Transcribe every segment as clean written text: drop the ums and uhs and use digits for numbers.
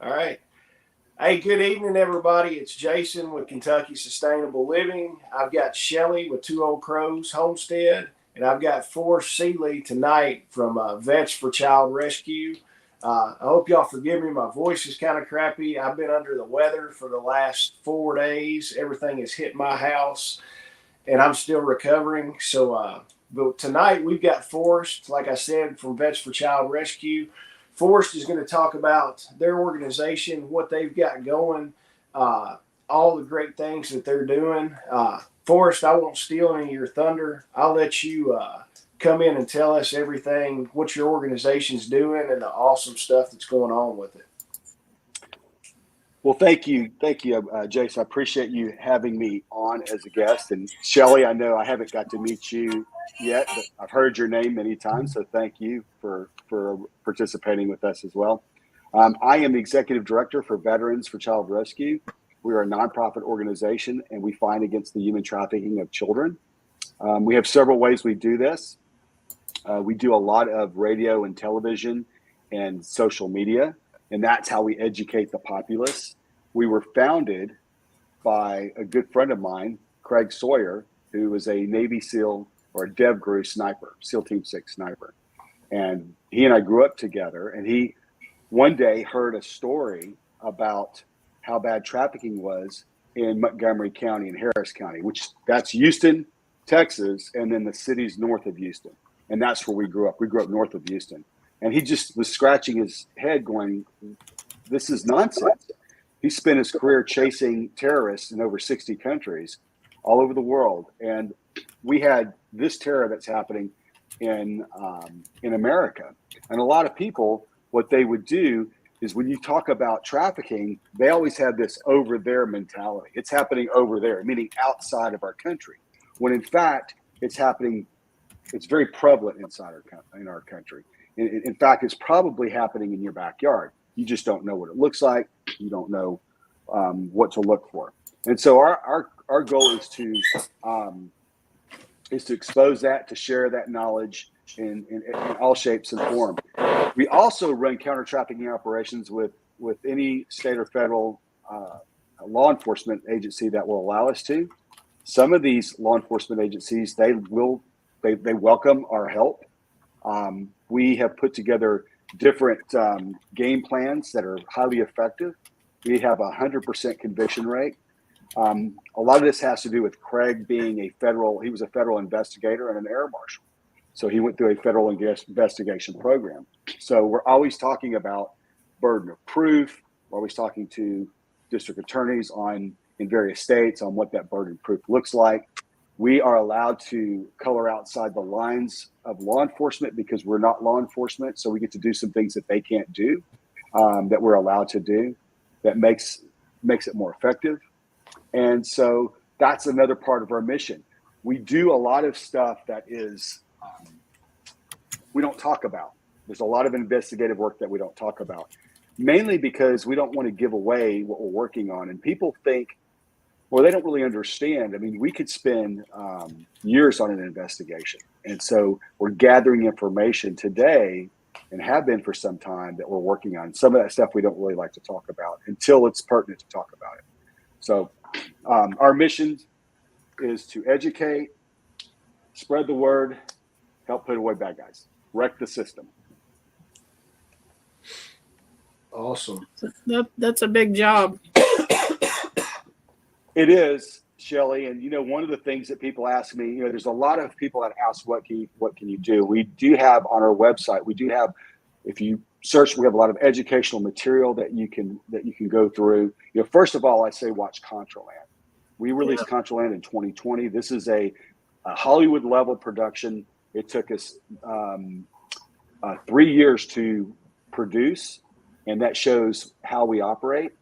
All right. Hey, good evening, everybody. It's Jason with Kentucky Sustainable Living. I've got Shelly with Two Old Crows Homestead, and I've got Forrest Seeley tonight from Vets4Childrescue. I hope y'all forgive me. My voice is kind of crappy. I've been under the weather for the last 4 days. Everything has hit my house, and I'm still recovering. But tonight we've got Forrest, like I said, from Vets4Childrescue. Forrest is going to talk about their organization, what they've got going, uh, all the great things that they're doing. Forrest, I won't steal any of your thunder. I'll let you come in and tell us everything, what your organization's doing, and the awesome stuff that's going on with it. Well, thank you, Jason. I appreciate you having me on as a guest. And Shelly, I know I haven't got to meet you yet, but I've heard your name many times. So thank you for participating with us as well. I am the executive director for Veterans for Child Rescue. We are a nonprofit organization, and we fight against the human trafficking of children. We have several ways we do this. We do a lot of radio and television and social media, and that's how we educate the populace. We were founded by a good friend of mine, Craig Sawyer, who was a Navy SEAL or a DevGru sniper, SEAL Team 6 sniper. And he and I grew up together, and he one day heard a story about how bad trafficking was in Montgomery County and Harris County, which that's Houston, Texas, and then the cities north of Houston. And that's where we grew up. We grew up north of Houston. And he just was scratching his head going, this is nonsense. He spent his career chasing terrorists in over 60 countries all over the world. And we had this terror that's happening in America. And a lot of people, what they would do is when you talk about trafficking, they always have this over there mentality. It's happening over there, meaning outside of our country. When in fact, it's happening, it's very prevalent in our country. In fact, it's probably happening in your backyard. You just don't know what it looks like. You don't know what to look for. And so our goal is to expose that, to share that knowledge in all shapes and forms. We also run counter trafficking operations with any state or federal law enforcement agency that will allow us to. Some of these law enforcement agencies, they welcome our help. We have put together different game plans that are highly effective. We have a 100% conviction rate. A lot of this has to do with Craig being he was a federal investigator and an air marshal. So he went through a federal investigation program. So we're always talking about burden of proof. We're always talking to district attorneys in various states on what that burden of proof looks like. We are allowed to color outside the lines of law enforcement because we're not law enforcement. So we get to do some things that they can't do, that we're allowed to do, that makes it more effective. And so that's another part of our mission. We do a lot of stuff that is, we don't talk about. There's a lot of investigative work that we don't talk about, mainly because we don't want to give away what we're working on. And people think, well, they don't really understand. I mean, we could spend years on an investigation. And so we're gathering information today and have been for some time that we're working on. Some of that stuff we don't really like to talk about until it's pertinent to talk about it. So our mission is to educate, spread the word, help put away bad guys, wreck the system. Awesome. That's a big job. It is, Shelly. And, one of the things that people ask me, there's a lot of people that ask, what can you do? We do have on our website, if you search, we have a lot of educational material that you can go through. First of all, I say watch Contraland. We released Contraland in 2020. This is a Hollywood level production. It took us 3 years to produce, and that shows how we operate.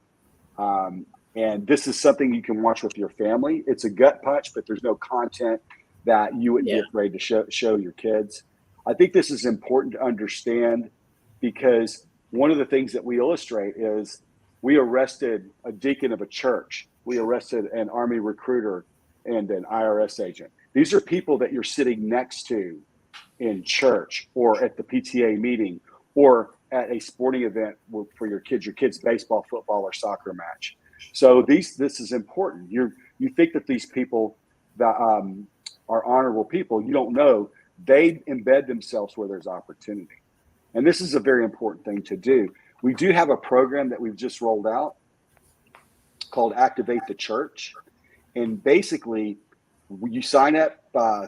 And this is something you can watch with your family. It's a gut punch, but there's no content that you wouldn't be afraid to show your kids. I think this is important to understand because one of the things that we illustrate is we arrested a deacon of a church. We arrested an Army recruiter and an IRS agent. These are people that you're sitting next to in church or at the PTA meeting or at a sporting event for your kids' baseball, football, or soccer match. So this is important. You think that these people that are honorable people, you don't know, they embed themselves where there's opportunity. And this is a very important thing to do. We do have a program that we've just rolled out called Activate the Church. And basically, you sign up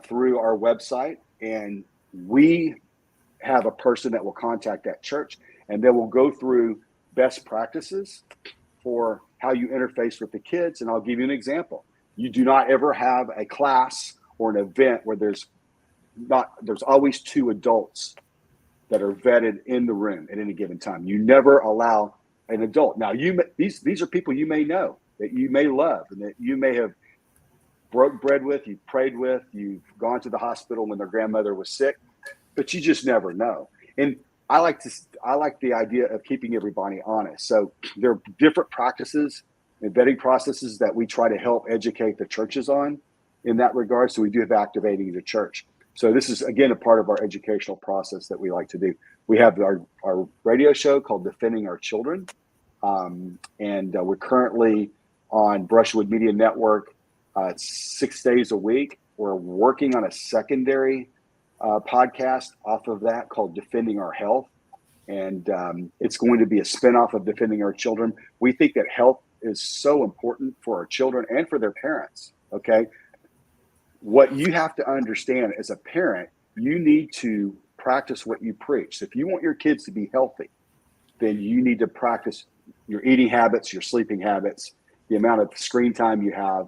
through our website, and we have a person that will contact that church, and they will go through best practices for how you interface with the kids. And I'll give you an example. You do not ever have a class or an event where there's always 2 adults that are vetted in the room at any given time. You never allow an adult. Now, these are people you may know, that you may love, and that you may have broke bread with, you've prayed with, you've gone to the hospital when their grandmother was sick, but you just never know. And I like the idea of keeping everybody honest. So there are different practices and vetting processes that we try to help educate the churches on in that regard. So we do have Activating the Church. So this is, again, a part of our educational process that we like to do. We have our radio show called Defending Our Children. And we're currently on Brushwood Media Network 6 days a week. We're working on a secondary podcast off of that called Defending Our Health. And it's going to be a spinoff of Defending Our Children. We think that health is so important for our children and for their parents, okay? What you have to understand as a parent, you need to practice what you preach. So if you want your kids to be healthy, then you need to practice your eating habits, your sleeping habits, the amount of screen time you have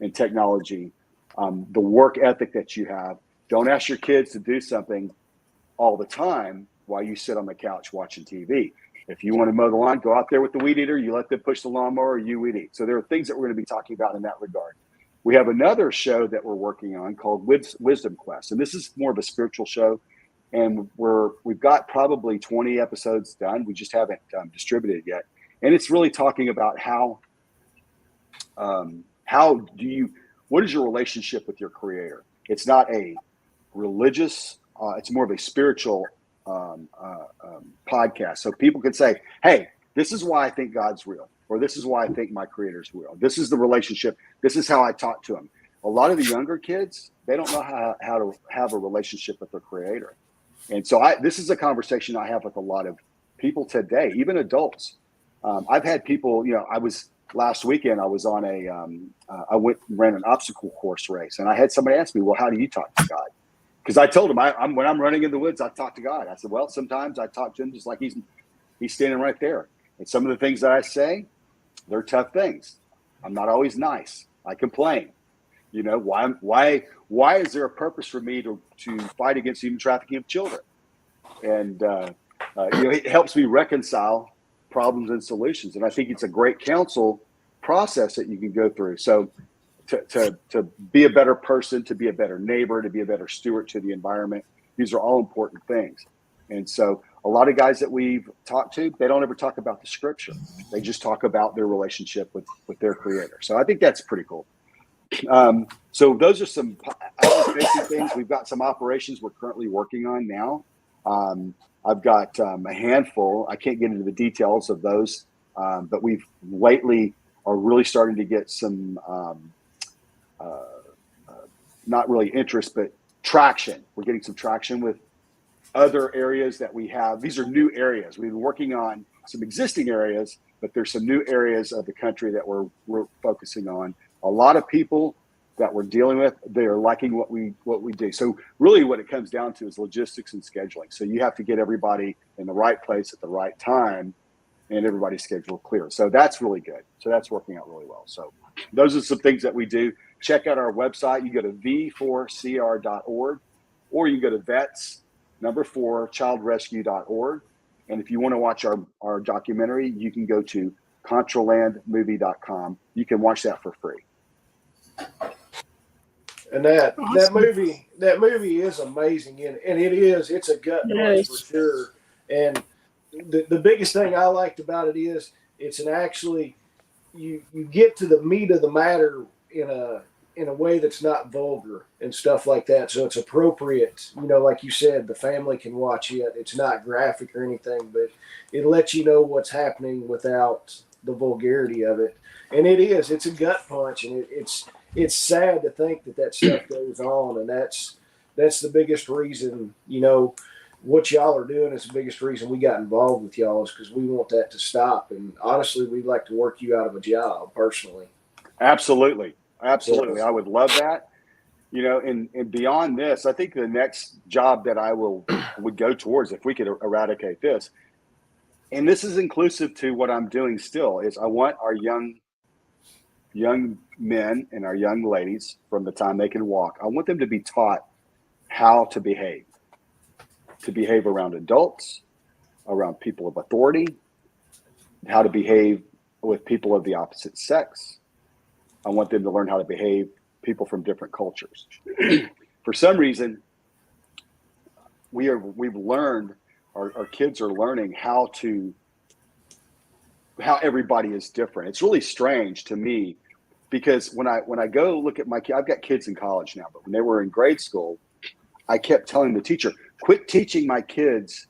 in technology, the work ethic that you have. Don't ask your kids to do something all the time while you sit on the couch watching TV. If you want to mow the lawn, go out there with the weed eater. You let them push the lawnmower, you weed eat. So there are things that we're going to be talking about in that regard. We have another show that we're working on called Wisdom Quest. And this is more of a spiritual show. And we've got probably 20 episodes done. We just haven't distributed yet. And it's really talking about what is your relationship with your Creator? It's not a religious, it's more of a spiritual podcast. So people can say, hey, this is why I think God's real, or this is why I think my Creator's real. This is the relationship. This is how I talk to him. A lot of the younger kids, they don't know how to have a relationship with their Creator. And so this is a conversation I have with a lot of people today, even adults. I've had people, last weekend I was on I went and ran an obstacle course race, and I had somebody ask me, well, how do you talk to God? Because I told him when I'm running in the woods, I talk to God. I said, well, sometimes I talk to him just like he's standing right there. And some of the things that I say, they're tough things. I'm not always nice. I complain. Why is there a purpose for me to fight against human trafficking of children? And it helps me reconcile problems and solutions. And I think it's a great counsel process that you can go through. So to be a better person, to be a better neighbor, to be a better steward to the environment, these are all important things. And so a lot of guys that we've talked to, they don't ever talk about the scripture. They just talk about their relationship with their Creator. So I think that's pretty cool. So those are some basic things. We've got some operations we're currently working on now. I've got a handful. I can't get into the details of those, but we've lately are really starting to get some, not really interest, but traction. We're getting some traction with other areas that we have. These are new areas. We've been working on some existing areas, but there's some new areas of the country that we're focusing on. A lot of people that we're dealing with, they are liking what we do. So really what it comes down to is logistics and scheduling. So you have to get everybody in the right place at the right time and everybody's schedule clear. So that's really good. So that's working out really well. So those are some things that we do. Check out our website. You go to v4cr.org, or you can go to Vets4childrescue.org. And if you want to watch our documentary, you can go to contralandmovie.com. You can watch that for free. And that movie is amazing, and it's a gut punch for sure. And the biggest thing I liked about it is it's an actually you get to the meat of the matter in a in a way that's not vulgar and stuff like that. So it's appropriate, like you said, the family can watch it. It's not graphic or anything, but it lets you know what's happening without the vulgarity of it. And it's a gut punch, and it's sad to think that stuff goes on, and that's the biggest reason, what y'all are doing is the biggest reason we got involved with y'all, is because we want that to stop. And honestly, we'd like to work you out of a job personally. Absolutely. Absolutely. I would love that. And beyond this, I think the next job that I would go towards, if we could eradicate this, and this is inclusive to what I'm doing still, is I want our young men and our young ladies, from the time they can walk, I want them to be taught how to behave around adults, around people of authority, how to behave with people of the opposite sex. I want them to learn how to behave people from different cultures. For some reason, we've learned, our kids are learning how everybody is different. It's really strange to me, because when I go look at my kids, I've got kids in college now, but when they were in grade school, I kept telling the teacher, quit teaching my kids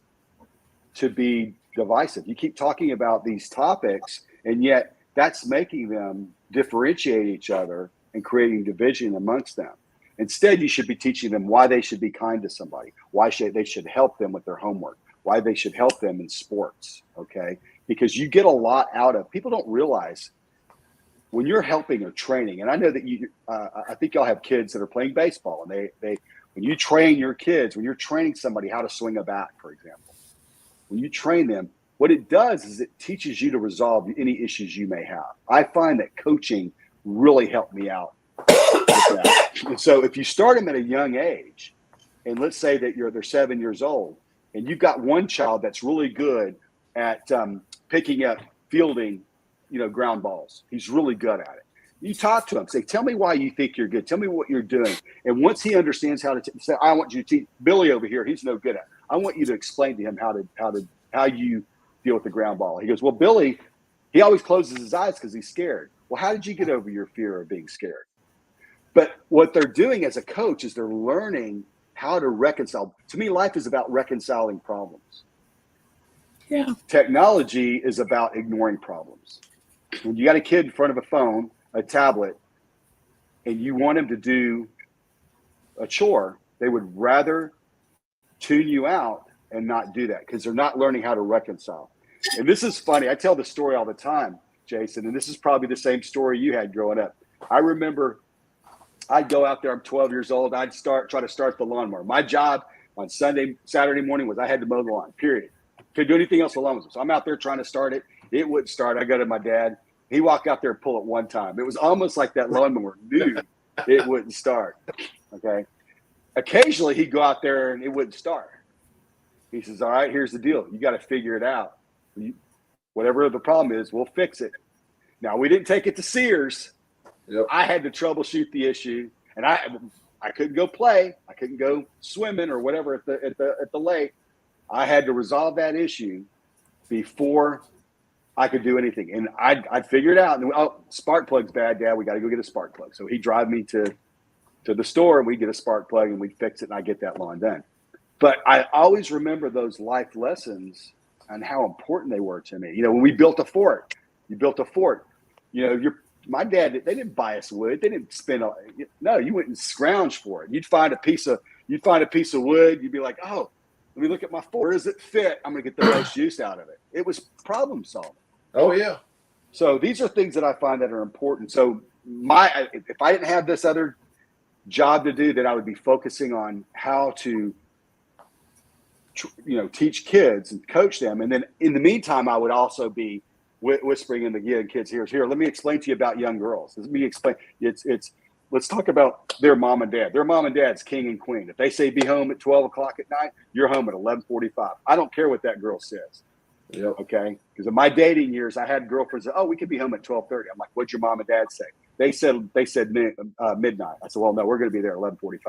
to be divisive. You keep talking about these topics, and yet that's making them differentiate each other and creating division amongst them. Instead, you should be teaching them why they should be kind to somebody, why they should help them with their homework, why they should help them in sports, okay? Because you get a lot out of, people don't realize when you're helping or training, and I know that I think y'all have kids that are playing baseball, and when you train your kids, when you're training somebody how to swing a bat, for example, when you train them, what it does is it teaches you to resolve any issues you may have. I find that coaching really helped me out with that. And so if you start them at a young age, and let's say that they're 7 years old, and you've got one child that's really good at picking up, fielding, ground balls. He's really good at it. You talk to him, say, tell me why you think you're good. Tell me what you're doing. And once he understands how to say, I want you to teach Billy over here, he's no good at it. I want you to explain to him how you deal with the ground ball. He goes, well, Billy, he always closes his eyes because he's scared. Well, how did you get over your fear of being scared? But what they're doing as a coach is they're learning how to reconcile. To me, life is about reconciling problems. Yeah. Technology is about ignoring problems. When you got a kid in front of a phone, a tablet, and you want him to do a chore, they would rather tune you out and not do that, because they're not learning how to reconcile. And this is funny. I tell the story all the time, Jason, and this is probably the same story you had growing up. I remember I'd go out there, I'm 12 years old, I'd try to start the lawnmower. My job on Saturday morning was I had to mow the lawn, period. Couldn't do anything else alone. So I'm out there trying to start it. It wouldn't start. I go to my dad. He walked out there and pull it one time. It was almost like that lawnmower knew it wouldn't start. Okay. Occasionally he'd go out there and it wouldn't start. He says, all right, here's the deal. You got to figure it out. Whatever the problem is, we'll fix it. Now, we didn't take it to Sears. Yep. I had to troubleshoot the issue, and I couldn't go play. I couldn't go swimming or whatever at the lake. I had to resolve that issue before I could do anything. And I'd figure it out. And spark plug's bad, Dad. We got to go get a spark plug. So he'd drive me to the store, and we'd get a spark plug, and we'd fix it, and I'd get that lawn done. But I always remember those life lessons and how important they were to me. When we built a fort, my dad, they didn't buy us wood. They didn't no, you went and scrounge for it. You'd find a piece of wood. You'd be like, oh, let me look at my fort. Where does it fit? I'm going to get the most use out of it. It was problem solving. Oh, yeah. So these are things that I find that are important. So if I didn't have this other job to do, then I would be focusing on how to teach kids and coach them. And then in the meantime, I would also be whispering in the young kids' ears, here, let me explain to you about young girls. Let me explain. Let's talk about their mom and dad. Their mom and dad's king and queen. If they say be home at 12 o'clock at night, you're home at 11:45. I don't care what that girl says. Yep. Okay. Because in my dating years, I had girlfriends that, we could be home at 12:30. I'm like, what'd your mom and dad say? They said midnight. I said, well, no, we're going to be there at 11:45.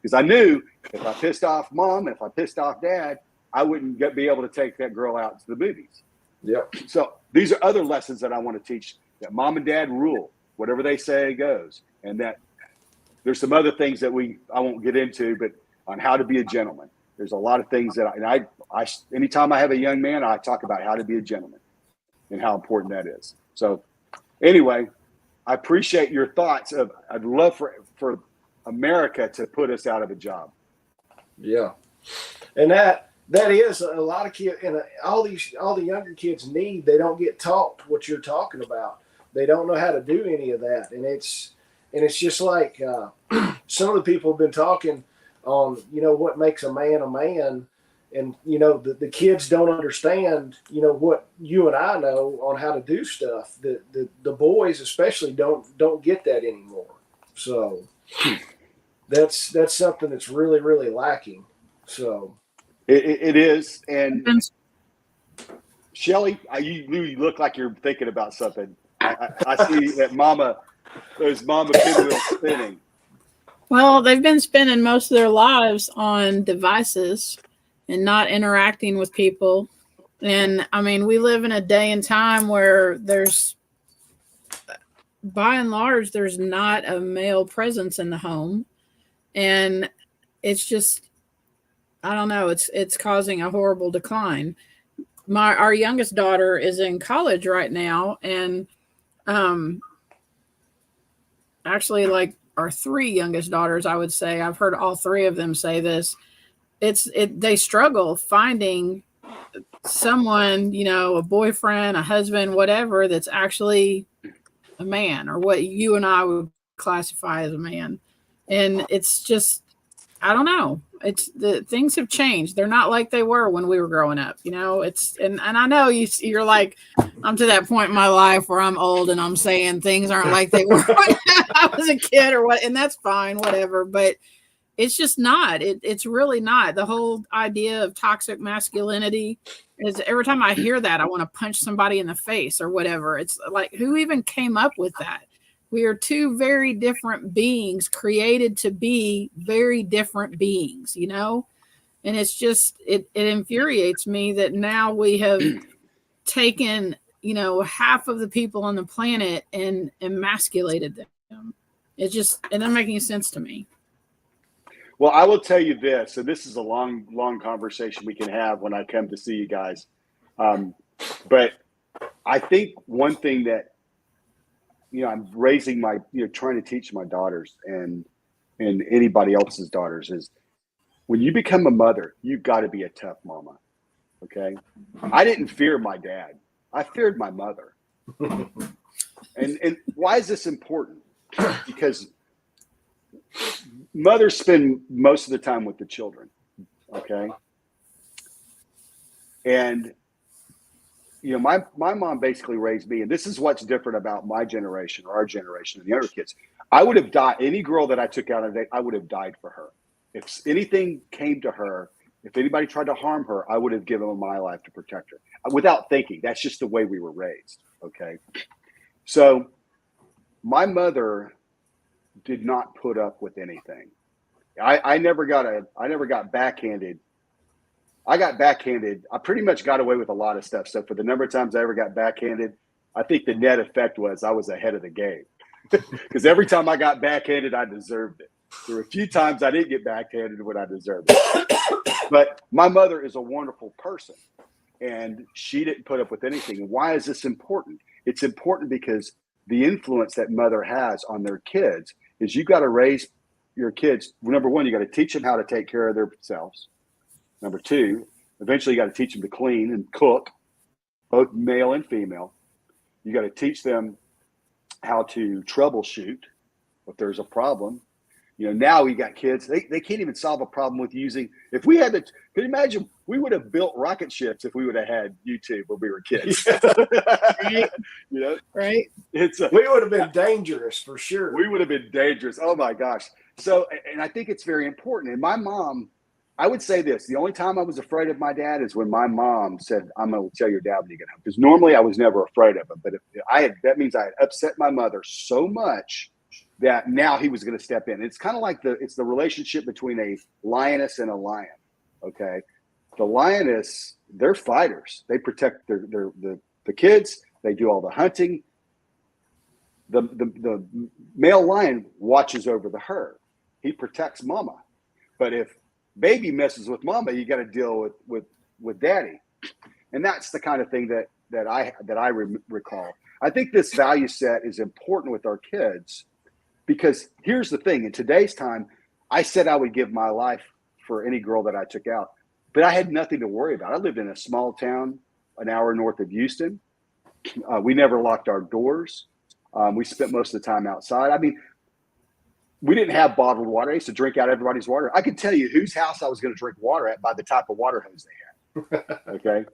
Because I knew if I pissed off mom, and if I pissed off dad, I wouldn't be able to take that girl out to the movies. Yep. So these are other lessons that I want to teach, that mom and dad rule. Whatever they say goes. And that there's some other things that I won't get into, but on how to be a gentleman. There's a lot of things that I anytime I have a young man, I talk about how to be a gentleman and how important that is. So anyway, I appreciate your thoughts of, I'd love for America to put us out of a job. Yeah. And that is a lot of kids, and all the younger kids they don't get taught what you're talking about. They don't know how to do any of that. And it's just like some of the people have been talking on, what makes a man. And, the kids don't understand, what you and I know on how to do stuff. The boys especially don't get that anymore. So that's something that's really, really lacking. So it is. And Shelly, you look like you're thinking about something. I see that there's mama pinwheel spinning. Well, they've been spending most of their lives on devices and not interacting with people. And I mean, we live in a day and time where by and large, there's not a male presence in the home. And it's just, I don't know, it's causing a horrible decline. Our youngest daughter is in college right now, and actually, like, our three youngest daughters, I would say, I've heard all three of them say this. They struggle finding someone, a boyfriend, a husband, whatever, that's actually a man, or what you and I would classify as a man. And it's just, I don't know. Things have changed. They're not like they were when we were growing up. And I know you're like, I'm to that point in my life where I'm old and I'm saying things aren't like they were when I was a kid or what, and that's fine, whatever. But it's just not. It's really not. The whole idea of toxic masculinity is, every time I hear that, I want to punch somebody in the face or whatever. It's like, who even came up with that? We are two very different beings created to be very different beings, and it's just, it infuriates me that now we have taken, half of the people on the planet and emasculated them. It doesn't make any sense to me. Well, I will tell you this, and this is a long, long conversation we can have when I come to see you guys. But I think one thing that, I'm raising trying to teach my daughters and anybody else's daughters is, when you become a mother, you've got to be a tough mama. Okay. I didn't fear my dad. I feared my mother. And why is this important? Because mothers spend most of the time with the children. Okay. And my mom basically raised me, and this is what's different about my generation, or our generation, and the other kids. I would have died. Any girl that I took out on a date, I would have died for her. If anything came to her, if anybody tried to harm her, I would have given my life to protect her without thinking. That's just the way we were raised. Okay. So my mother did not put up with anything. I never got backhanded. I got backhanded. I pretty much got away with a lot of stuff. So for the number of times I ever got backhanded, I think the net effect was I was ahead of the game, because every time I got backhanded, I deserved it. There were a few times I didn't get backhanded when I deserved it. But my mother is a wonderful person, and she didn't put up with anything. And why is this important? It's important because the influence that mother has on their kids is, you got to raise your kids. Number one, you got to teach them how to take care of themselves. Number two, eventually you got to teach them to clean and cook, both male and female. You got to teach them how to troubleshoot if there's a problem. Now we got kids, they can't even solve a problem with using, if we had to, could you imagine, we would have built rocket ships if we would have had YouTube when we were kids. Right. We would have been dangerous for sure. We would have been dangerous. Oh my gosh. So, and I think it's very important. And my mom, I would say this, the only time I was afraid of my dad is when my mom said, I'm going to tell your dad when you get home. Because normally I was never afraid of him. But that means I had upset my mother so much that now he was going to step in. It's kind of like it's the relationship between a lioness and a lion. Okay. The lioness, they're fighters. They protect the kids. They do all the hunting. the male lion watches over the herd. He protects mama. But if baby messes with mama, you got to deal with daddy. And that's the kind of thing that I recall. I think this value set is important with our kids, because here's the thing: in today's time, I said I would give my life for any girl that I took out, but I had nothing to worry about. I lived in a small town, an hour north of Houston. We never locked our doors. We spent most of the time outside. I mean, we didn't have bottled water. I used to drink out everybody's water. I could tell you whose house I was going to drink water at by the type of water hose they had. Okay.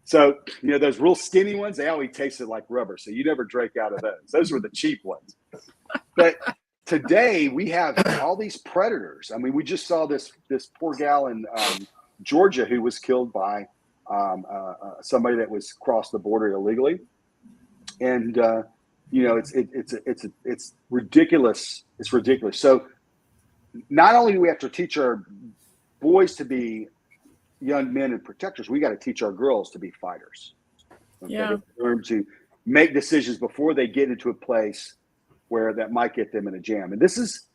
So, those real skinny ones, they always tasted like rubber. So you never drank out of those. Those were the cheap ones. But today we have all these predators. I mean, we just saw this poor gal in Georgia who was killed by somebody that was crossed the border illegally. And, it's ridiculous. It's ridiculous. So not only do we have to teach our boys to be young men and protectors, we got to teach our girls to be fighters. Okay? Yeah. Learn to make decisions before they get into a place where that might get them in a jam. And this is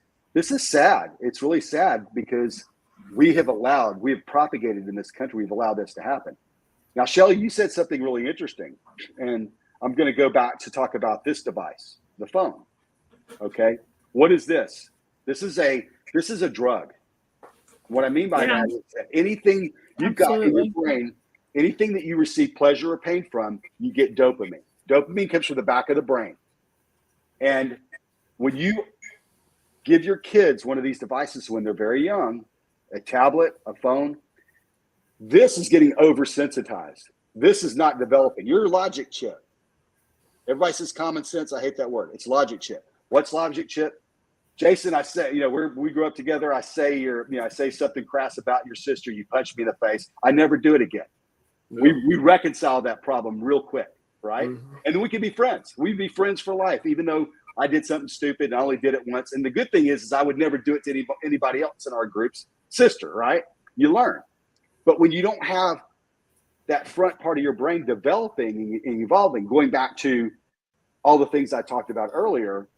sad. It's really sad because we have propagated in this country, we've allowed this to happen. Now, Shelley, you said something really interesting, and I'm going to go back to talk about this device, the phone. Okay. What is this? This is a drug. What I mean by that is that anything you've got in your brain, anything that you receive pleasure or pain from, you get dopamine. Dopamine comes from the back of the brain. And when you give your kids one of these devices when they're very young, a tablet, a phone, this is getting oversensitized. This is not developing. Your logic chip. Everybody says common sense. I hate that word. It's logic chip. What's logic chip? Jason, I say, we grew up together. I say I say something crass about your sister. You punch me in the face. I never do it again. No. We reconcile that problem real quick, right? Mm-hmm. And then we can be friends. We'd be friends for life, even though I did something stupid and I only did it once. And the good thing is I would never do it to anybody else in our group's sister, right? You learn. But when you don't have that front part of your brain developing and evolving, going back to all the things I talked about earlier,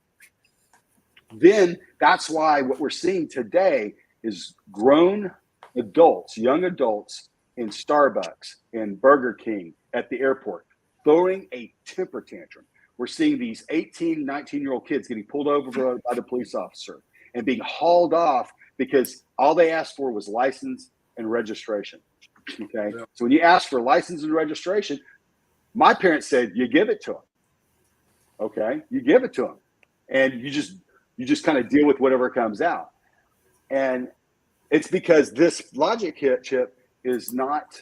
then that's why what we're seeing today is grown adults, young adults in Starbucks and Burger King at the airport throwing a temper tantrum. We're seeing these 18, 19-year-old kids getting pulled over by the police officer and being hauled off because all they asked for was license and registration. Okay. Yeah. So when you ask for license and registration, my parents said, you give it to them. Okay. You give it to them and you just kind of deal with whatever comes out. And it's because this logic chip is not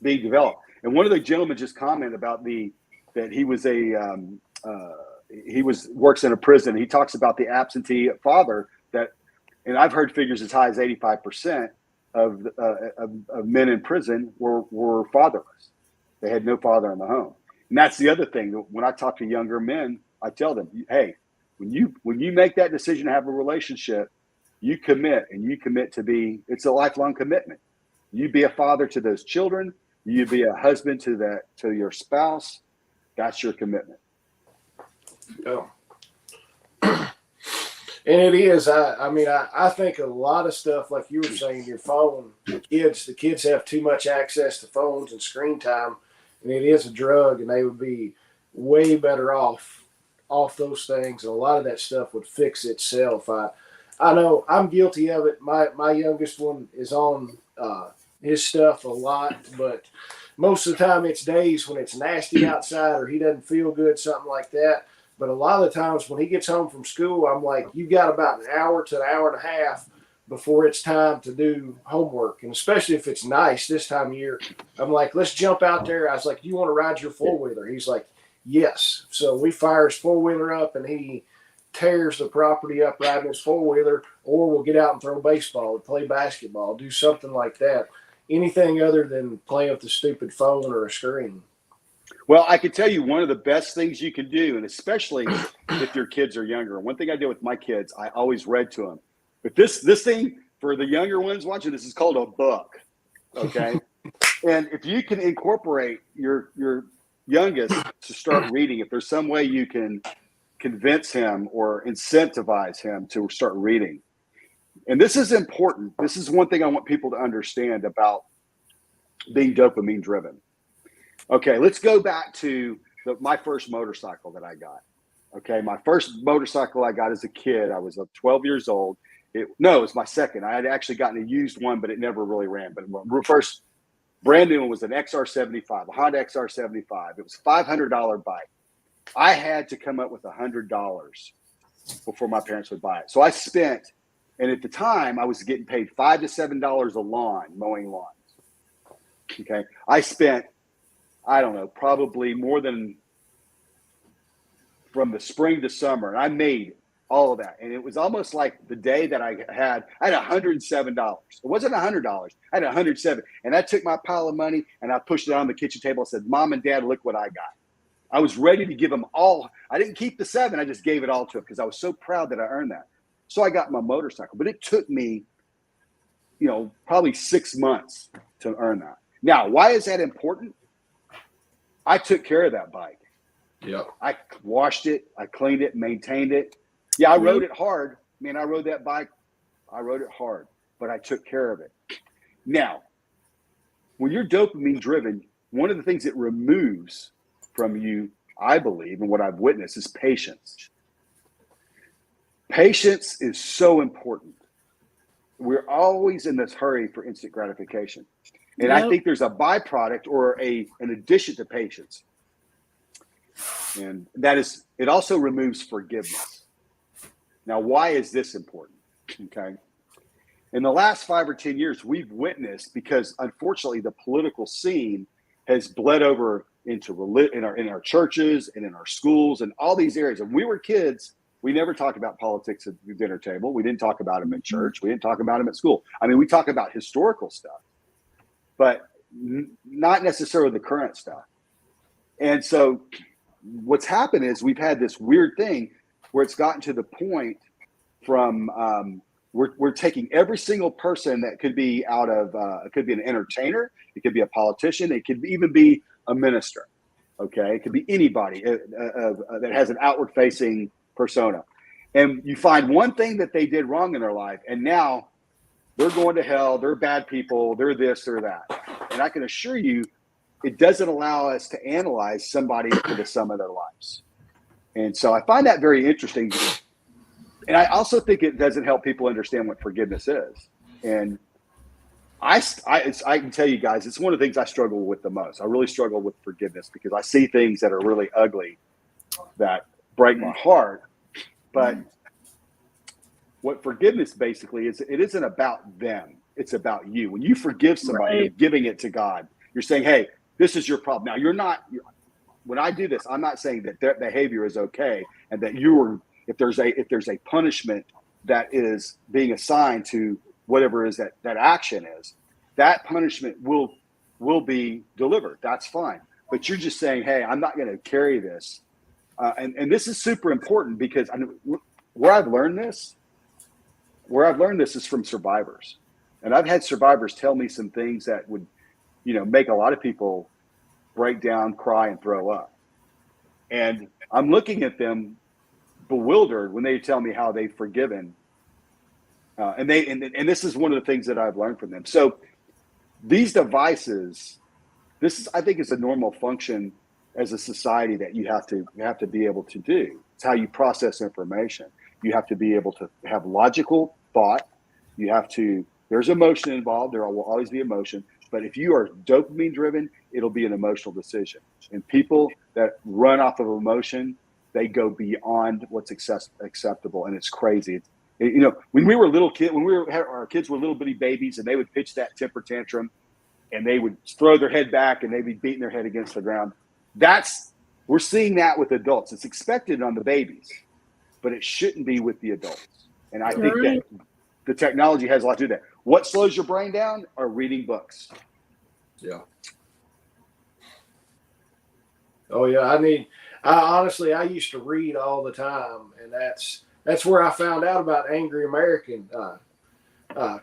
being developed. And one of the gentlemen just commented about that he was works in a prison. He talks about the absentee father and I've heard figures as high as 85% of men in prison were fatherless. They had no father in the home. And that's the other thing. When I talk to younger men, I tell them, hey, when you make that decision to have a relationship, you commit it's a lifelong commitment. You be a father to those children, you be a husband to your spouse. That's your commitment. Oh. And it is. I think a lot of stuff, like you were saying, your phone, the kids have too much access to phones and screen time, and it is a drug, and they would be way better off those things, and a lot of that stuff would fix itself. I know I'm guilty of it. My youngest one is on his stuff a lot, but most of the time it's days when it's nasty outside or he doesn't feel good, something like that. But a lot of the times when he gets home from school, I'm like, you got about an hour to an hour and a half before it's time to do homework. And especially if it's nice this time of year, I'm like, let's jump out there. I was like, do you want to ride your four-wheeler? He's like, yes. So we fire his four-wheeler up and he tears the property up riding his four-wheeler, or we'll get out and throw baseball, play basketball, do something like that. Anything other than playing with the stupid phone or a screen. Well, I can tell you one of the best things you can do, and especially if your kids are younger. One thing I did with my kids, I always read to them. But this thing for the younger ones watching, this is called a book. Okay. And if you can incorporate your youngest to start reading, if there's some way you can convince him or incentivize him to start reading. And this is important. This is one thing I want people to understand about being dopamine driven. Okay, let's go back to my first motorcycle that I got. Okay, my first motorcycle I got as a kid, I was 12 years old. No, it was my second. I had actually gotten a used one, but it never really ran. But my first brand new one was an XR75, a Honda XR75. It was a $500 bike. I had to come up with $100 before my parents would buy it. So I spent, and at the time I was getting paid $5 to $7 a lawn, mowing lawns. Okay, I spent, I don't know, probably more than from the spring to summer, and I made all of that. And it was almost like the day that I had $107. It wasn't $100. I had $107. And I took my pile of money and I pushed it on the kitchen table and said, Mom and Dad, look what I got. I was ready to give them all. I didn't keep the $7. I just gave it all to them because I was so proud that I earned that. So I got my motorcycle, but it took me, probably 6 months to earn that. Now, why is that important? I took care of that bike. Yep. I washed it. I cleaned it, maintained it. Yeah, I rode it hard. Man, I rode that bike. I rode it hard, but I took care of it. Now, when you're dopamine driven, one of the things it removes from you, I believe, and what I've witnessed, is patience. Patience is so important. We're always in this hurry for instant gratification. And I think there's a byproduct or an addition to patience. And that is, it also removes forgiveness. Now, why is this important? Okay. In the last 5 or 10 years, we've witnessed, because unfortunately the political scene has bled over into in our churches and in our schools and all these areas. And we were kids, we never talked about politics at the dinner table. We didn't talk about them in church. We didn't talk about them at school. I mean, we talk about historical stuff, but not necessarily the current stuff. And so what's happened is we've had this weird thing where it's gotten to the point from we're taking every single person that could be out of it could be an entertainer, it could be a politician, it could even be a minister. Okay, it could be anybody that has an outward facing persona, and you find one thing that they did wrong in their life, and now they're going to hell, they're bad people, they're this or that. And I can assure you, it doesn't allow us to analyze somebody for the sum of their lives. And so I find that very interesting. And I also think it doesn't help people understand what forgiveness is. And I can tell you guys, it's one of the things I struggle with the most. I really struggle with forgiveness because I see things that are really ugly that break my heart. But what forgiveness basically is, it isn't about them. It's about you. When you forgive somebody, you're giving it to God. You're saying, hey, this is your problem. Now, when I do this, I'm not saying that their behavior is okay and that if there's a punishment that is being assigned to whatever is that action is, that punishment will be delivered. That's fine. But you're just saying, hey, I'm not going to carry this. And this is super important because where I've learned this is from survivors. And I've had survivors tell me some things that would, make a lot of people break down, cry, and throw up. And I'm looking at them bewildered when they tell me how they've forgiven. And this is one of the things that I've learned from them. So these devices, I think is a normal function as a society that you have to be able to do. It's how you process information. You have to be able to have logical thought. There's emotion involved. There will always be emotion. But if you are dopamine driven, it'll be an emotional decision. And people that run off of emotion, they go beyond what's acceptable. And it's crazy. When we were little kids, our kids were little bitty babies and they would pitch that temper tantrum and they would throw their head back and they'd be beating their head against the ground. We're seeing that with adults. It's expected on the babies, but it shouldn't be with the adults. And I think that the technology has a lot to do with that. What slows your brain down are reading books. Yeah. Oh yeah. I mean, I used to read all the time, and that's where I found out about Angry American.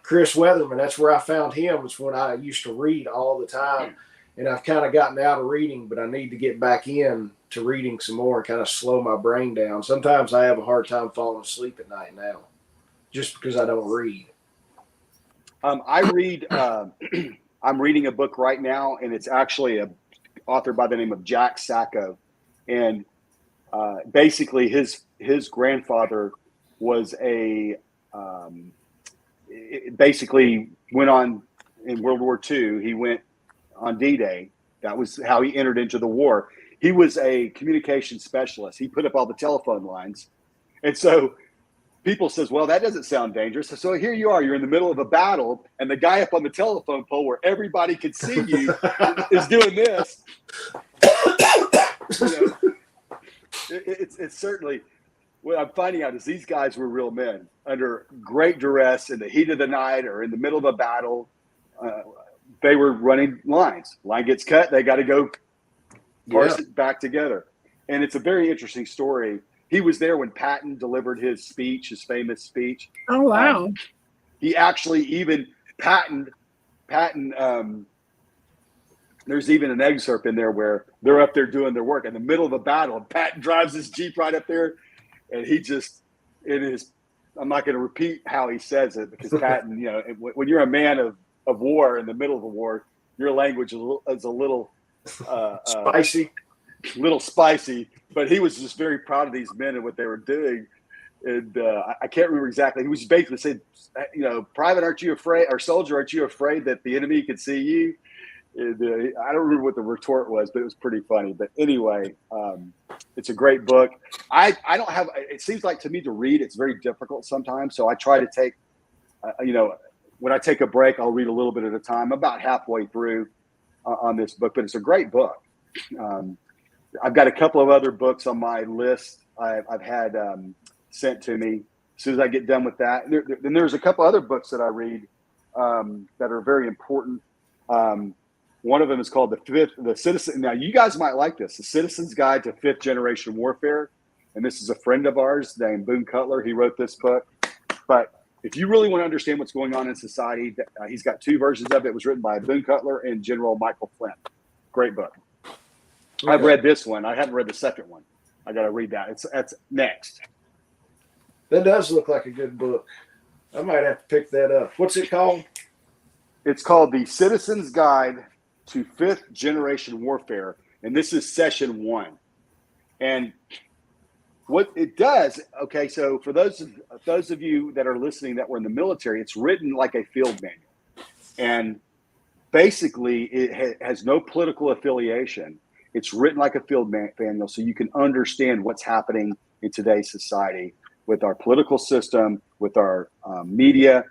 Chris Weatherman. That's where I found him. Was when I used to read all the time, and I've kind of gotten out of reading, but I need to get back in to reading some more and kind of slow my brain down. Sometimes I have a hard time falling asleep at night now, just because I don't read. I read. I'm reading a book right now, and it's actually a author by the name of Jack Sacco, and basically his grandfather was basically went on in World War II. He went on D-Day. That was how he entered into the war. He was a communication specialist. He put up all the telephone lines, and so people says, well, that doesn't sound dangerous. So here you are, you're in the middle of a battle, and the guy up on the telephone pole where everybody could see you is doing this. It's certainly, what I'm finding out is these guys were real men under great duress in the heat of the night or in the middle of a battle. They were running lines. Line gets cut, they got to go parse it back together. And it's a very interesting story. He was there when Patton delivered his speech, his famous speech. Oh, wow. He actually even Patton, there's even an excerpt in there where they're up there doing their work in the middle of a battle, and Patton drives his Jeep right up there, and he just, I'm not going to repeat how he says it, because Patton, when you're a man of war in the middle of a war, your language is a little spicy, but he was just very proud of these men and what they were doing. And I can't remember exactly. He was basically saying, private, aren't you afraid, or soldier, aren't you afraid that the enemy could see you? And, I don't remember what the retort was, but it was pretty funny. But anyway, it's a great book. I don't have, it seems like to me to read, it's very difficult sometimes. So I try to take, when I take a break, I'll read a little bit at a time. I'm about halfway through on this book, but it's a great book. I've got a couple of other books on my list I've had sent to me. As soon as I get done with that, then there's a couple other books that I read that are very important. One of them is called The Citizen. Now, you guys might like this, The Citizen's Guide to Fifth Generation Warfare. And this is a friend of ours named Boone Cutler. He wrote this book. But if you really want to understand what's going on in society, he's got two versions of it. It was written by Boone Cutler and General Michael Flynn. Great book. Okay. I've read this one. I haven't read the second one. I got to read that. That's next. That does look like a good book. I might have to pick that up. What's it called? It's called The Citizen's Guide to Fifth Generation Warfare, and this is session 1. And what it does, okay, so for those of you that are listening that were in the military, it's written like a field manual, and basically it has no political affiliation. It's written like a field manual, so you can understand what's happening in today's society with our political system, with our media.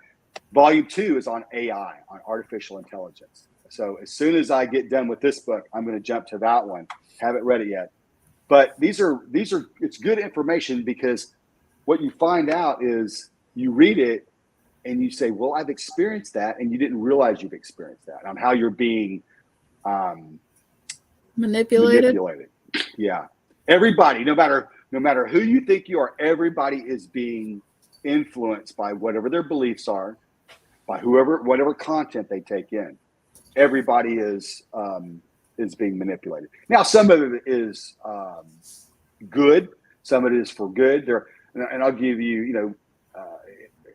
Volume 2 is on AI, on artificial intelligence. So as soon as I get done with this book, I'm going to jump to that one. Haven't read it yet. But these are it's good information, because what you find out is you read it and you say, well, I've experienced that, and you didn't realize you've experienced that, on how you're being manipulated. Yeah. Everybody, no matter who you think you are, everybody is being influenced by whatever their beliefs are, by whatever content they take in. Everybody is being manipulated. Now, some of it is good. Some of it is for good. And I'll give you,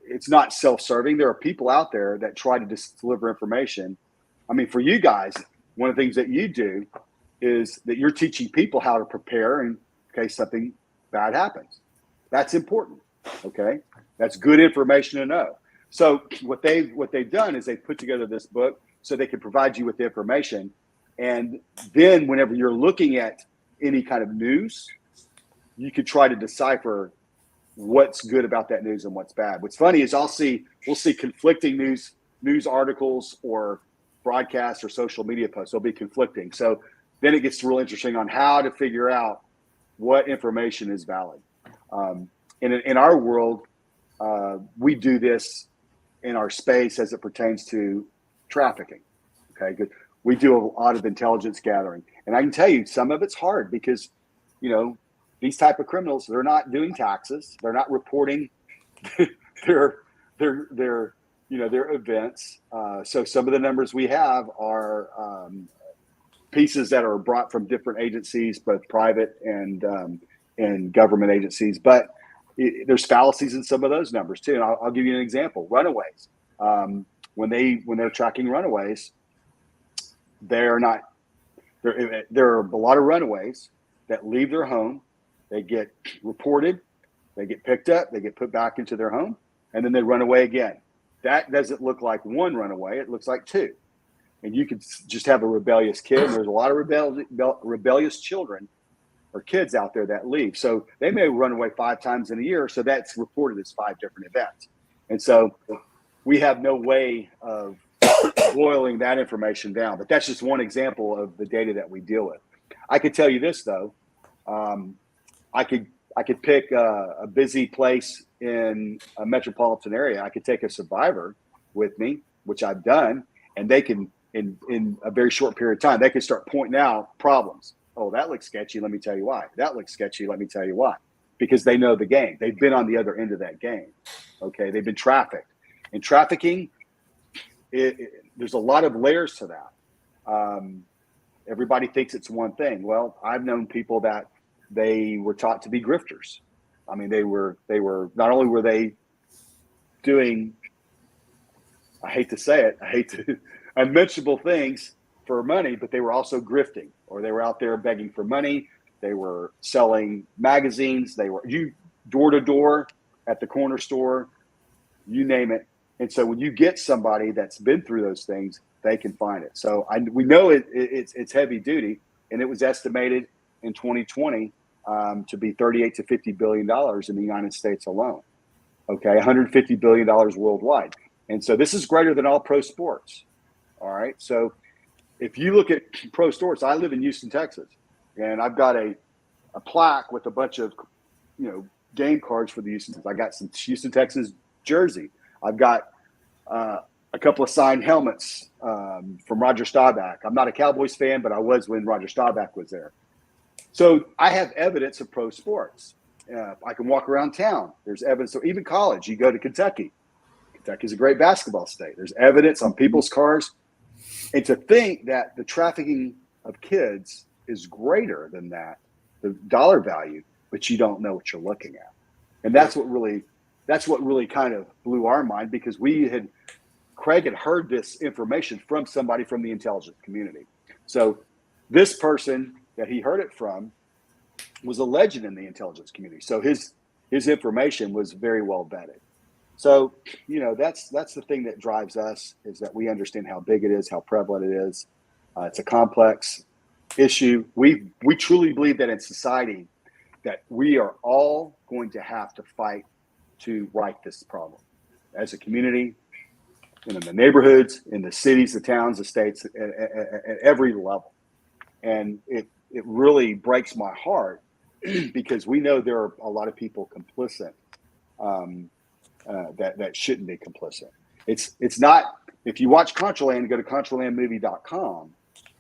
it's not self-serving. There are people out there that try to deliver information. I mean, for you guys, one of the things that you do is that you're teaching people how to prepare in case something bad happens. That's important. Okay, that's good information to know. So what they've done is they've put together this book so they can provide you with the information. And then whenever you're looking at any kind of news, you could try to decipher what's good about that news and what's bad. What's funny is we'll see conflicting news articles or broadcasts or social media posts. They'll be conflicting. So then it gets real interesting on how to figure out what information is valid. In our world, we do this in our space as it pertains to trafficking. Okay, good. We do a lot of intelligence gathering, and I can tell you some of it's hard because, these type of criminals, they're not doing taxes, they're not reporting their events. So some of the numbers we have are pieces that are brought from different agencies, both private and government agencies. But there's fallacies in some of those numbers too. And I'll give you an example. Runaways. When they're tracking runaways, there are a lot of runaways that leave their home. They get reported, they get picked up, they get put back into their home, and then they run away again. That doesn't look like one runaway. It looks like two. And you could just have a rebellious kid. And there's a lot of rebellious children or kids out there that leave. So they may run away 5 times in a year. So that's reported as 5 different events. And so we have no way of boiling that information down. But that's just one example of the data that we deal with. I could tell you this, though. I could pick a busy place in a metropolitan area. I could take a survivor with me, which I've done, and they can, in a very short period of time, they can start pointing out problems. Oh, that looks sketchy. Let me tell you why. That looks sketchy. Let me tell you why. Because they know the game. They've been on the other end of that game. Okay, they've been trafficked. And trafficking, there's a lot of layers to that. Everybody thinks it's one thing. Well, I've known people that they were taught to be grifters. I mean, they were not only were they doing, I hate to say it, unmentionable things for money, but they were also grifting, or they were out there begging for money. They were selling magazines. They were door to door at the corner store, you name it. And so when you get somebody that's been through those things, they can find it. So we know it's heavy duty, and it was estimated in 2020 to be $38 to $50 billion in the United States alone. Okay, $150 billion worldwide. And so this is greater than all pro sports. All right. So if you look at pro sports, I live in Houston, Texas, and I've got a plaque with a bunch of, game cards for the Houston. I got some Houston, Texas jersey. I've got a couple of signed helmets from Roger Staubach. I'm not a Cowboys fan, but I was when Roger Staubach was there. So I have evidence of pro sports. I can walk around town. There's evidence. So even college, you go to Kentucky. Kentucky's a great basketball state. There's evidence on people's cars. And to think that the trafficking of kids is greater than that, the dollar value, but you don't know what you're looking at. And that's what really kind of blew our mind, because Craig had heard this information from somebody from the intelligence community. So this person that he heard it from was a legend in the intelligence community. So his information was very well vetted. So, that's the thing that drives us, is that we understand how big it is, how prevalent it is. It's a complex issue. We truly believe that in society that we are all going to have to fight to right this problem as a community, in the neighborhoods, in the cities, the towns, the states, at every level. And it really breaks my heart because we know there are a lot of people complicit that shouldn't be complicit. It's not, if you watch Contraland, go to contralandmovie.com,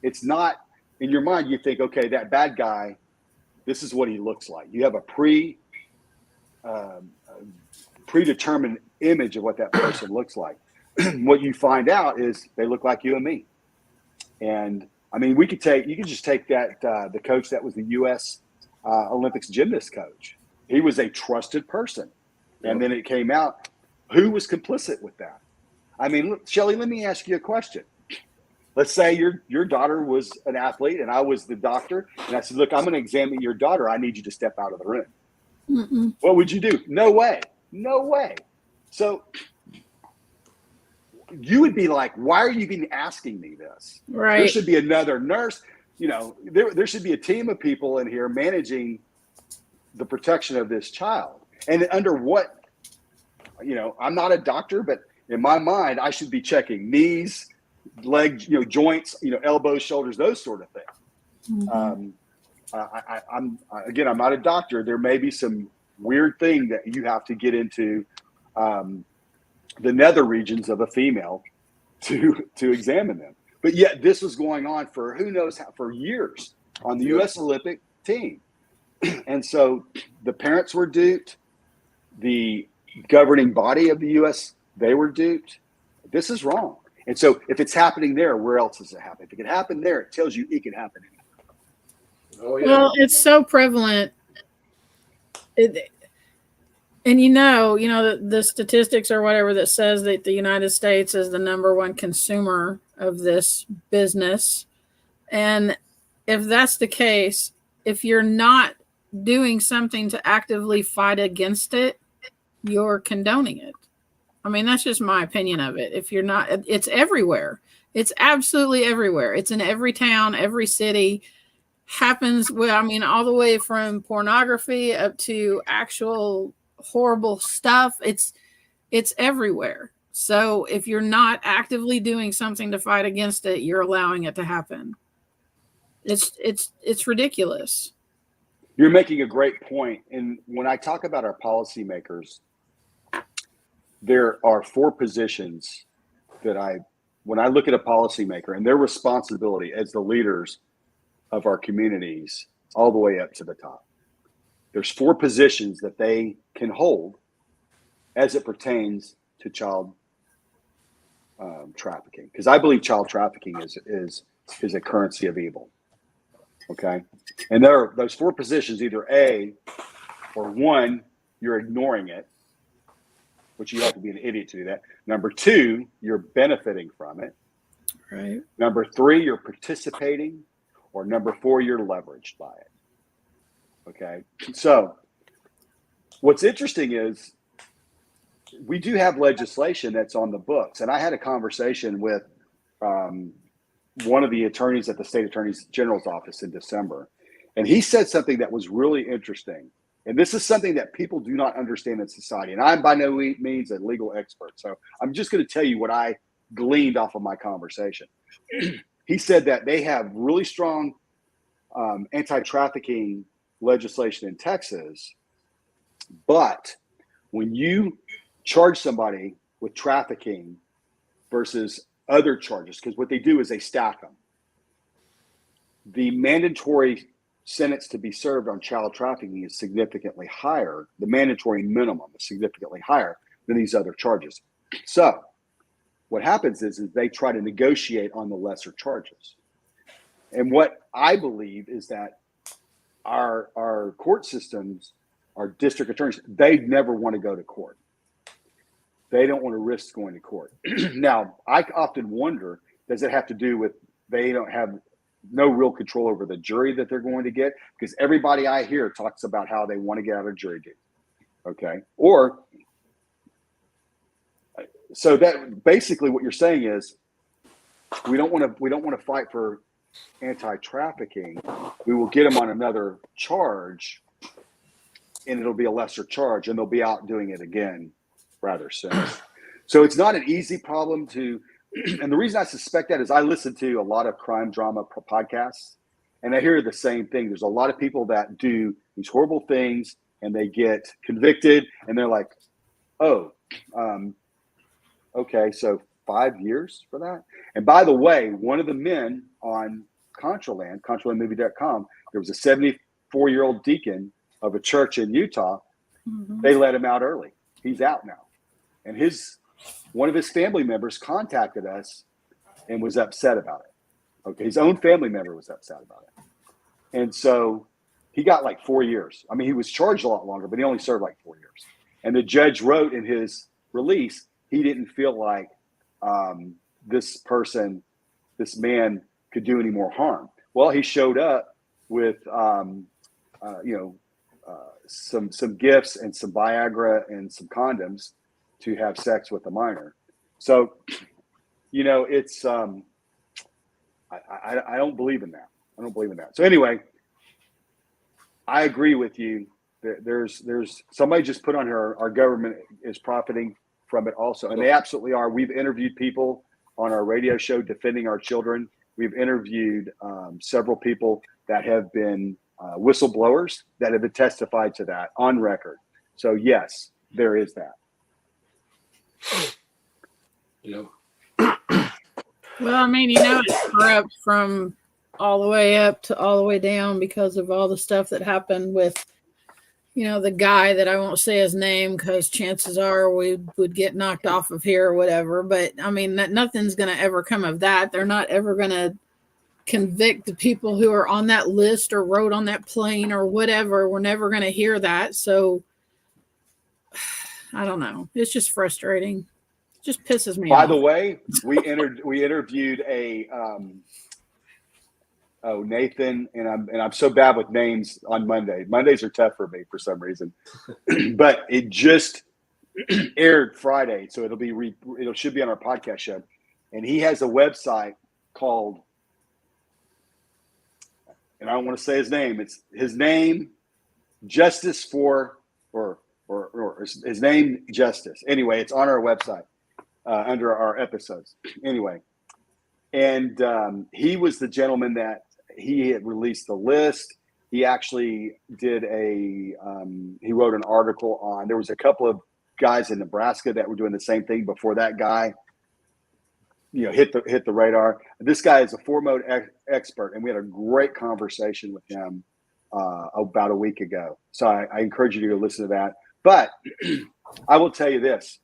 it's not, in your mind, you think, okay, that bad guy, this is what he looks like. You have a predetermined image of what that person looks like. What you find out is they look like you and me. And I mean, you could just take that, the coach that was the U.S. Olympics gymnast coach. He was a trusted person. And then it came out, who was complicit with that? I mean, look, Shelley, let me ask you a question. Let's say your daughter was an athlete and I was the doctor. And I said, look, I'm going to examine your daughter. I need you to step out of the room. Mm-mm. What would you do? No way. No way. So you would be like, why are you even asking me this? Right. There should be another nurse. There should be a team of people in here managing the protection of this child. And under what, I'm not a doctor, but in my mind, I should be checking knees, legs, joints, elbows, shoulders, those sort of things. Mm-hmm. I'm not a doctor. There may be some weird thing that you have to get into the nether regions of a female to examine them. But yet this was going on for who knows how, for years on the U.S. Olympic team. And so the parents were duped. The governing body of the U.S., they were duped. This is wrong. And so if it's happening there, where else does it happen? If it can happen there, it tells you it can happen anywhere. Oh, yeah. Well, it's so prevalent. And the statistics or whatever that says that the United States is the number one consumer of this business. And if that's the case, if you're not doing something to actively fight against it, you're condoning it. I mean, that's just my opinion of it. If you're not, it's everywhere. It's absolutely everywhere. It's in every town, every city. Happens with, I mean, all the way from pornography up to actual horrible stuff. It's everywhere. So if you're not actively doing something to fight against it, you're allowing it to happen. It's ridiculous. You're making a great point. And when I talk about our policymakers, there are 4 positions that when I look at a policymaker and their responsibility as the leaders of our communities all the way up to the top, there's 4 positions that they can hold as it pertains to child trafficking. Because I believe child trafficking is a currency of evil. Okay. And there are those 4 positions, either A or 1, you're ignoring it, which you have to be an idiot to do that. Number 2, you're benefiting from it. Right. Number 3, you're participating. Or number 4, you're leveraged by it. Okay. So what's interesting is we do have legislation that's on the books. And I had a conversation with one of the attorneys at the state attorney general's office in December. And he said something that was really interesting. And this is something that people do not understand in society. And I'm by no means a legal expert. So I'm just going to tell you what I gleaned off of my conversation. He said that they have really strong anti-trafficking legislation in Texas. But when you charge somebody with trafficking versus other charges, because what they do is they stack them, the mandatory sentence to be served on child trafficking is significantly higher. The mandatory minimum is significantly higher than these other charges. So what happens is they try to negotiate on the lesser charges. And what I believe is that our court systems, our district attorneys, they never want to go to court. They don't want to risk going to court. Now, I often wonder, does it have to do with they don't have no real control over the jury that they're going to get? Because everybody I hear talks about how they want to get out of jury duty. Okay. Or so that basically what you're saying is we don't want to fight for anti-trafficking. We will get them on another charge and it'll be a lesser charge and they'll be out doing it again rather soon. So it's not an easy problem to, and the reason I suspect that is I listen to a lot of crime drama podcasts and I hear the same thing. There's a lot of people that do these horrible things and they get convicted and they're like, oh, okay, so 5 years for that. And by the way, one of the men on ContraLandMovie.com, there was a 74-year-old deacon of a church in Utah. Mm-hmm. They let him out early. He's out now. And one of his family members contacted us and was upset about it. Okay, his own family member was upset about it. And so he got like 4 years. I mean, he was charged a lot longer, but he only served like 4 years. And the judge wrote in his release, he didn't feel like this man could do any more harm. Well, he showed up with, some gifts and some Viagra and some condoms to have sex with a minor. So, it's, I don't believe in that. I don't believe in that. So anyway, I agree with you. There's somebody just put on here, our government is profiting from it also. And they absolutely are. We've interviewed people on our radio show defending our children. We've interviewed several people that have been whistleblowers that have testified to that on record. So yes, there is that. Well, I mean, it's corrupt from all the way up to all the way down because of all the stuff that happened with, the guy that I won't say his name because chances are we would get knocked off of here or whatever. But I mean, nothing's going to ever come of that. They're not ever going to convict the people who are on that list or rode on that plane or whatever. We're never going to hear that. So I don't know. It's just frustrating. It just pisses me off. By the way, we interviewed a Nathan, and I'm so bad with names on Monday. Mondays are tough for me for some reason, but it just aired Friday, so it should be on our podcast show. And he has a website called, and I don't want to say his name. It's his name, Justice for or his name Justice. Anyway, it's on our website under our episodes. Anyway, and he was the gentleman that he had released the list. He actually did he wrote an article on, there was a couple of guys in Nebraska that were doing the same thing before that guy, hit the radar. This guy is a four-mode expert, and we had a great conversation with him about a week ago. So I encourage you to go listen to that. But I will tell you this: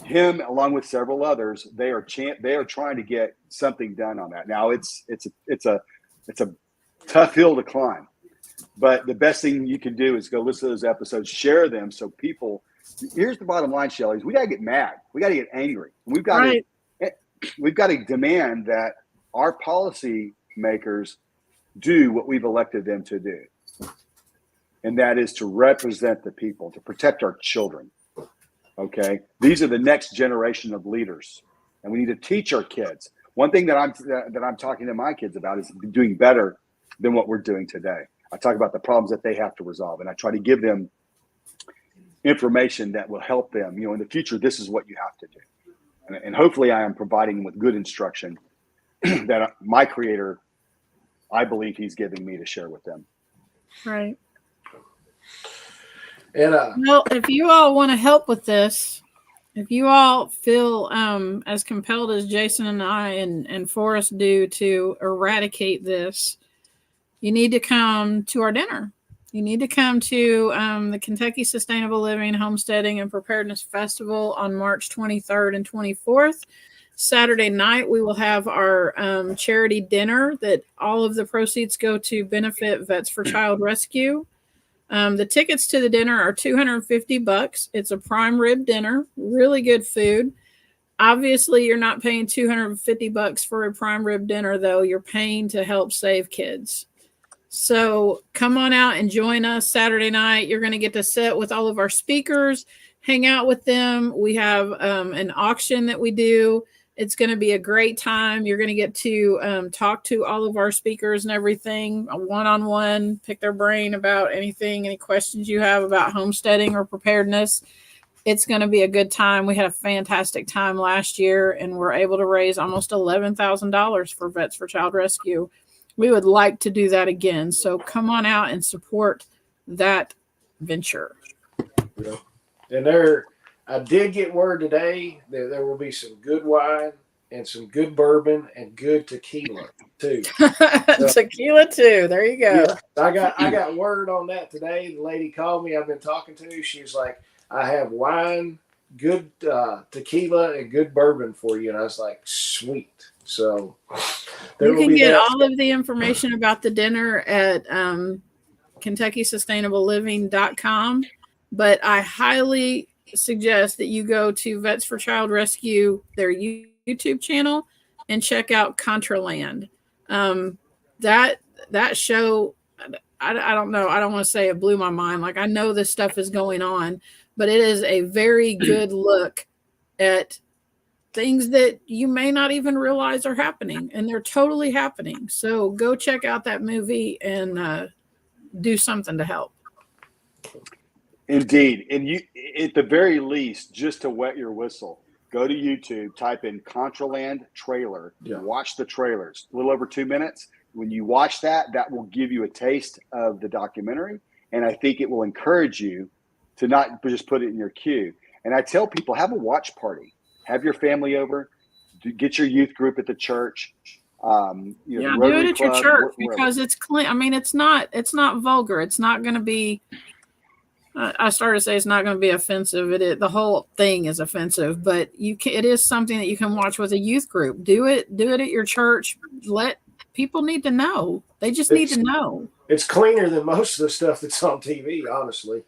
him, along with several others, they are trying to get something done on that. Now it's a tough hill to climb, but the best thing you can do is go listen to those episodes, share them, so people. Here's the bottom line, Shelley: is we got to get mad, we got to get angry, we've got to demand that our policy makers do what we've elected them to do, and that is to represent the people, to protect our children. Okay, these are the next generation of leaders, and we need to teach our kids. One thing that I'm talking to my kids about is doing better than what we're doing today. I talk about the problems that they have to resolve, and I try to give them information that will help them. In the future, this is what you have to do, and hopefully, I am providing them with good instruction that my Creator, I believe, He's giving me to share with them. Right. And well, if you all want to help with this, if you all feel as compelled as Jason and I and Forrest do to eradicate this, you need to come to our dinner. You need to come to the Kentucky Sustainable Living, Homesteading, and Preparedness Festival on March 23rd and 24th. Saturday night, we will have our charity dinner that all of the proceeds go to benefit Vets4childrescue. The tickets to the dinner are $250. It's a prime rib dinner, really good food. Obviously, you're not paying $250 for a prime rib dinner, though. You're paying to help save kids. So come on out and join us Saturday night. You're going to get to sit with all of our speakers, hang out with them. We have an auction that we do. It's going to be a great time. You're going to get to talk to all of our speakers and everything, a one-on-one, pick their brain about anything, any questions you have about homesteading or preparedness. It's going to be a good time. We had a fantastic time last year, and we're able to raise almost $11,000 for Vets4childrescue. We would like to do that again. So come on out and support that venture. And I did get word today that there will be some good wine and some good bourbon and good tequila too. Tequila too. There you go. Yeah, I got word on that today. The lady called me. I've been talking to. She's like, I have wine, good tequila, and good bourbon for you. And I was like, sweet. So you can get all of the information about the dinner at KentuckySustainableLiving.com. But I highly suggest that you go to Vets4childrescue, their YouTube channel, and check out Contraland. That show, I don't know. I don't want to say it blew my mind. Like, I know this stuff is going on, but it is a very good look at things that you may not even realize are happening, and they're totally happening. So go check out that movie and do something to help. Indeed. And you, at the very least, just to wet your whistle, go to YouTube, type in Contraland trailer, watch the trailers, a little over 2 minutes. When you watch that, that will give you a taste of the documentary. And I think it will encourage you to not just put it in your queue. And I tell people, have a watch party. Have your family over. Get your youth group at the church. Do it at your church because it's clean. I mean, it's not vulgar. It's not going to be I started to say it's not going to be offensive. The whole thing is offensive, but it is something that you can watch with a youth group. Do it at your church. Let people need to know. They just need to know. It's cleaner than most of the stuff that's on TV, honestly.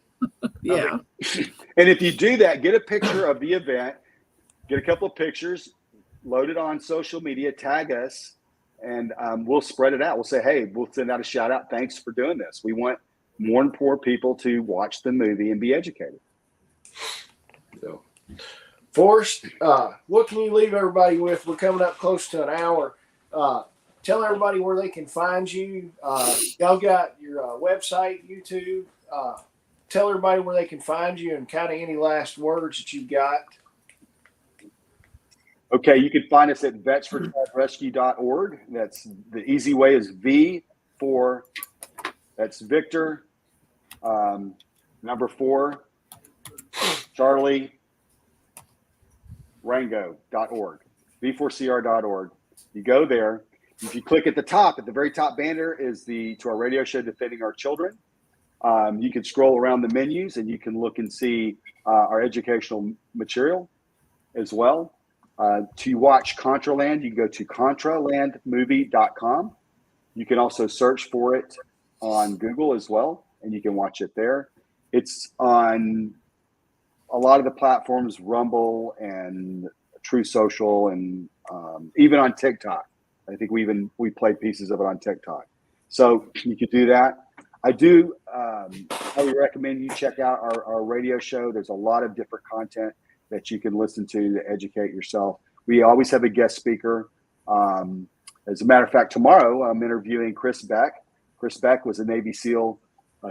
Yeah. And if you do that, get a picture of the event, get a couple of pictures, load it on social media, tag us, and we'll spread it out. We'll say, hey, we'll send out a shout out. Thanks for doing this. We want more and poor people to watch the movie and be educated. So, Forrest, what can you leave everybody with? We're coming up close to an hour. Tell everybody where they can find you. Y'all got your website, YouTube. Tell everybody where they can find you and kind of any last words that you've got. Okay, you can find us at Vets4childrescue.org. That's the easy way is V for, that's Victor, number 4, Charlie, Rango.org, V4CR.org. You go there. If you click at the top, at the very top banner is to our radio show, Defending Our Children. You can scroll around the menus and you can look and see our educational material as well. To watch Contraland, you can go to contralandmovie.com. You can also search for it on Google as well, and you can watch it there. It's on a lot of the platforms, Rumble and True Social, and even on TikTok. I think we played pieces of it on TikTok. So you could do that. I do highly recommend you check out our radio show. There's a lot of different content that you can listen to educate yourself. We always have a guest speaker. As a matter of fact, tomorrow I'm interviewing Chris Beck. Chris Beck was a Navy SEAL,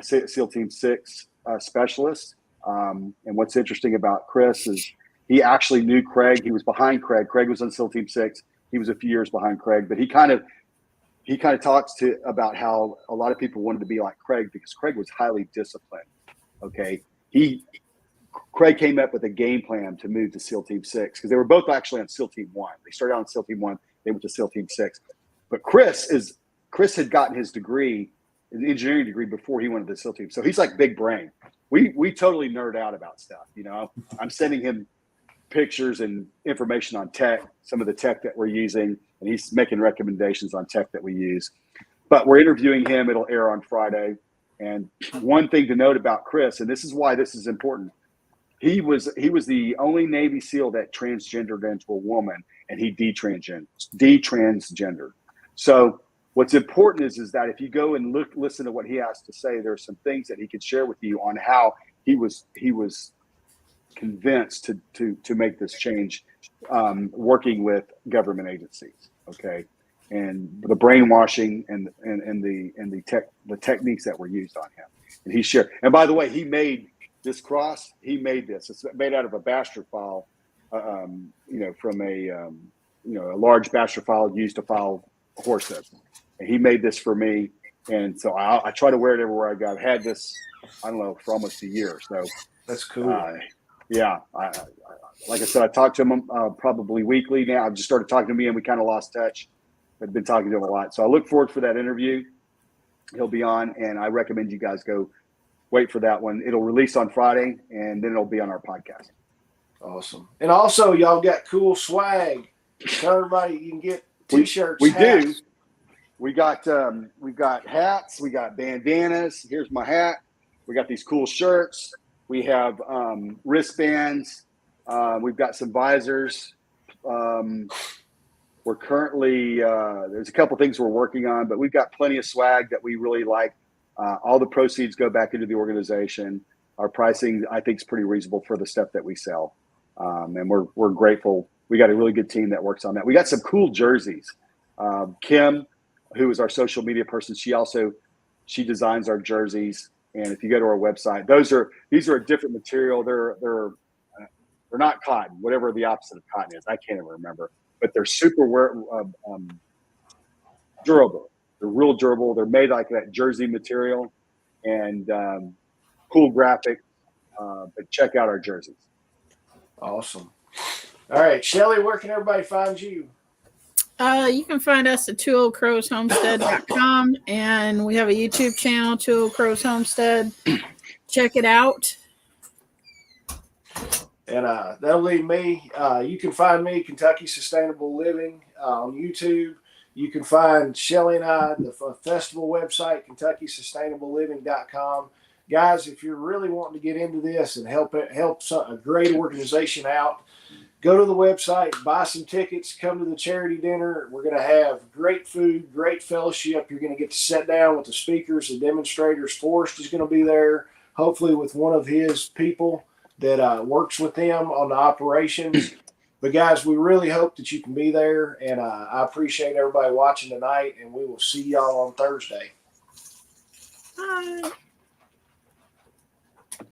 SEAL Team 6 specialist. And what's interesting about Chris is he actually knew Craig. He was behind Craig. Craig was on SEAL Team 6. He was a few years behind Craig, but he kind of talks about how a lot of people wanted to be like Craig because Craig was highly disciplined. Okay. Craig came up with a game plan to move to SEAL Team 6 because they were both actually on SEAL Team 1. They started out on SEAL Team 1, they went to SEAL Team 6. But Chris had gotten his degree, an engineering degree, before he went to the SEAL Team. So he's like big brain. We totally nerd out about stuff. You know, I'm sending him pictures and information on tech, some of the tech that we're using, and he's making recommendations on tech that we use. But we're interviewing him. It'll air on Friday. And one thing to note about Chris, and this is why this is important, he was the only Navy SEAL that transgendered into a woman, and he detransgendered. So what's important is that if you go and listen to what he has to say, there's some things that he could share with you on how he was convinced to make this change, working with government agencies. Okay. And the brainwashing and the techniques that were used on him. And he shared. And by the way, he made this cross. He made this. It's made out of a bastard file, from a large bastard file used to file horses. And he made this for me. And so I try to wear it everywhere I go. I've had this, I don't know, for almost a year. So that's cool. Yeah. Like I said, I talk to him probably weekly now. I've just started talking to me and we kind of lost touch. I've been talking to him a lot. So I look forward for that interview. He'll be on, and I recommend you guys go wait for that one. It'll release on Friday, and then it'll be on our podcast. Awesome. And also, y'all got cool swag. Tell everybody you can get T-shirts. We hats. do. We've got hats. We got bandanas. Here's my hat. We got these cool shirts. We have wristbands. We've got some visors. We're currently, there's a couple things we're working on, but we've got plenty of swag that we really like. All the proceeds go back into the organization. Our pricing, I think, is pretty reasonable for the stuff that we sell. And we're grateful. We got a really good team that works on that. We got some cool jerseys. Kim, who is our social media person, she designs our jerseys. And if you go to our website, these are a different material. They're not cotton, whatever the opposite of cotton is. I can't even remember. But they're super durable. They're real durable. They're made like that jersey material, and cool graphic. But check out our jerseys. Awesome. All right, Shelly, where can everybody find you? You can find us at twoldcrowshomestead.com, and we have a YouTube channel, Two Old Crows Homestead. check it out. And that'll leave me. You can find me, Kentucky Sustainable Living, on YouTube. You can find Shelly and I, the festival website, KentuckySustainableLiving.com. Guys, if you're really wanting to get into this and help a great organization out, go to the website, buy some tickets, come to the charity dinner. We're going to have great food, great fellowship. You're going to get to sit down with the speakers, the demonstrators. Forrest is going to be there, hopefully with one of his people that works with them on the operations. But guys, we really hope that you can be there, and I appreciate everybody watching tonight, and we will see y'all on Thursday. Bye.